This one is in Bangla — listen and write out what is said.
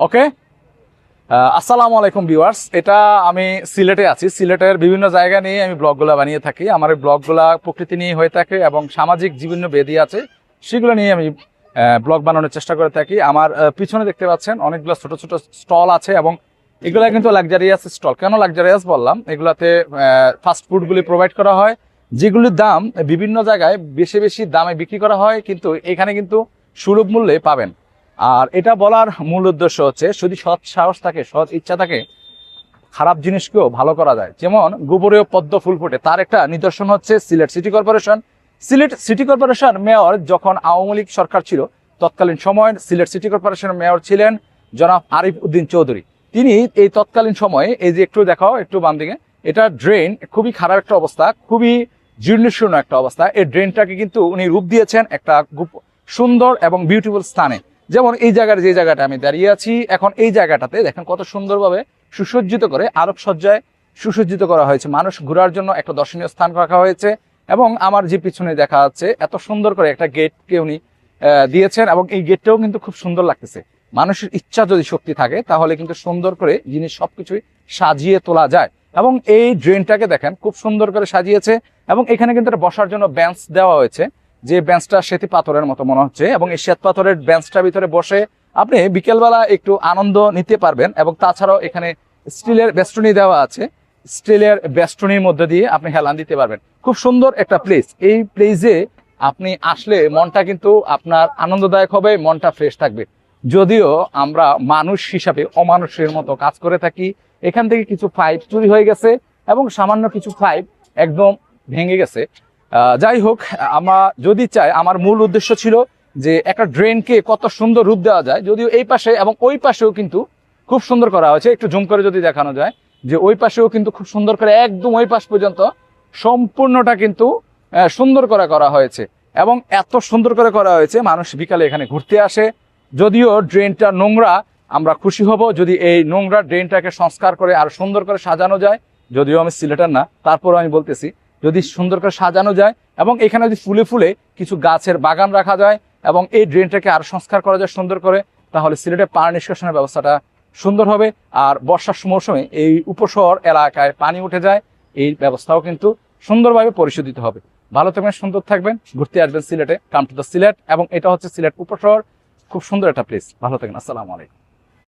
ওকে। আসসালামু আলাইকুম ভিউয়ার্স, এটা আমি সিলেটে আছি। সিলেটের বিভিন্ন জায়গা নিয়ে আমি ব্লগগুলো বানিয়ে থাকি। আমার এই ব্লগগুলা প্রকৃতি নিয়ে হয়ে থাকে এবং সামাজিক বিভিন্ন বেদি আছে সেগুলো নিয়ে আমি ব্লগ বানানোর চেষ্টা করে থাকি। আমার পিছনে দেখতে পাচ্ছেন অনেকগুলো ছোট ছোট স্টল আছে এবং এগুলা কিন্তু লাক্সারিয়াস স্টল। কেন লাক্সারিয়াস বললাম? এগুলাতে ফাস্ট ফুডগুলি প্রোভাইড করা হয়, যেগুলির দাম বিভিন্ন জায়গায় বেশি বেশি দামে বিক্রি করা হয়, কিন্তু এখানে কিন্তু সুলভ মূল্যে পাবেন। আর এটা বলার মূল উদ্দেশ্য হচ্ছে, যদি সৎ সাহস থাকে, সৎ ইচ্ছা থাকে, খারাপ জিনিসকেও ভালো করা যায়। যেমন গোবরেও পদ্ম ফুল ফোটে, তার একটা নিদর্শন হচ্ছে Sylhet city corporation. Sylhet city corporation mayor যখন আওয়ামী লীগ সরকার ছিল, তৎকালীন সময় সিলেট সিটি কর্পোরেশনের মেয়র ছিলেন জনাব আরিফ উদ্দিন চৌধুরী। তিনি এই তৎকালীন সময়ে, এই যে একটু দেখাও, একটু বাম দিকে, এটা ড্রেন খুবই খারাপ একটা অবস্থা, খুবই জীর্ণশীর্ণ একটা অবস্থা। এই ড্রেনটাকে কিন্তু উনি রূপ দিয়েছেন একটা সুন্দর এবং বিউটিফুল স্থানে। যেমন এই জায়গার, যে জায়গাটা আমি দাঁড়িয়ে আছি এখন, এই জায়গাটাতে দেখেন কত সুন্দরভাবে সুসজ্জিত করে আরব সজ্জায় সুসজ্জিত করা হয়েছে। মানুষ ঘোরার জন্য একটা দর্শনীয় স্থান রাখা হয়েছে এবং আমার যে পিছনে দেখা যাচ্ছে এত সুন্দর করে একটা গেটকে উনি দিয়েছেন এবং এই গেটটাও কিন্তু খুব সুন্দর লাগতেছে। মানুষের ইচ্ছা যদি শক্তি থাকে তাহলে কিন্তু সুন্দর করে জিনিস সবকিছুই সাজিয়ে তোলা যায়। এবং এই ড্রেনটাকে দেখেন খুব সুন্দর করে সাজিয়েছে এবং এখানে কিন্তু বসার জন্য বেঞ্চ দেওয়া হয়েছে, যে বেঞ্চটা শ্বেত পাথরের মতো মনে হচ্ছে এবং এই শ্বেত পাথরের বেঞ্চটার ভিতরে বসে আপনি বিকেলবেলা একটু আনন্দ নিতে পারবেন। এবং তাছাড়াও এখানে স্টিলের বেষ্টনী দেওয়া আছে, স্টিলের বেষ্টনীর মধ্যে দিয়ে আপনি হেলান দিতে পারবেন। খুব সুন্দর একটা প্লেস। এই প্লেসে আপনি আসলে মনটা কিন্তু আপনার আনন্দদায়ক হবে, মনটা ফ্রেশ থাকবে। যদিও আমরা মানুষ হিসাবে অমানুষের মতো কাজ করে থাকি। এখান থেকে কিছু পাইপ চুরি হয়ে গেছে এবং সামান্য কিছু পাইপ একদম ভেঙে গেছে। যাই হোক, আমরা যদি চাই, আমার মূল উদ্দেশ্য ছিল যে একটা ড্রেনকে কত সুন্দর রূপ দেওয়া যায়। যদিও এই পাশে এবং ওই পাশেও কিন্তু খুব সুন্দর করা হয়েছে। একটু জুম করে যদি দেখানো যায়, যে ওই পাশেও কিন্তু খুব সুন্দর করে একদম ওই পাশ পর্যন্ত সম্পূর্ণটা কিন্তু সুন্দর করে করা হয়েছে এবং এত সুন্দর করে করা হয়েছে মানুষ বিকালে এখানে ঘুরতে আসে। যদিও ড্রেনটা নোংরা, আমরা খুশি হব যদি এই নোংরা ড্রেনটাকে সংস্কার করে আর সুন্দর করে সাজানো যায়। যদিও আমি সিলেটার না, তারপরও আমি বলতেছি, যদি সুন্দর করে সাজানো যায় এবং এখানে যদি ফুলে ফুলে কিছু গাছের বাগান রাখা যায় এবং এই ড্রেনটাকে আর সংস্কার করা যায় সুন্দর করে, তাহলে সিলেটে পানি নিষ্কাশনের ব্যবস্থাটা সুন্দর হবে। আর বর্ষার মৌসুমে এই উপশহর এলাকায় পানি উঠে যায়, এই ব্যবস্থাও কিন্তু সুন্দরভাবে পরিশোধিত হবে। ভালো থাকবেন, সুন্দর থাকবেন, ঘুরতে আসবেন সিলেটে, কাম টু দ্য সিলেট। এবং এটা হচ্ছে সিলেট উপশহর, খুব সুন্দর একটা প্লেস। ভালো থাকবেন, আসসালামু আলাইকুম।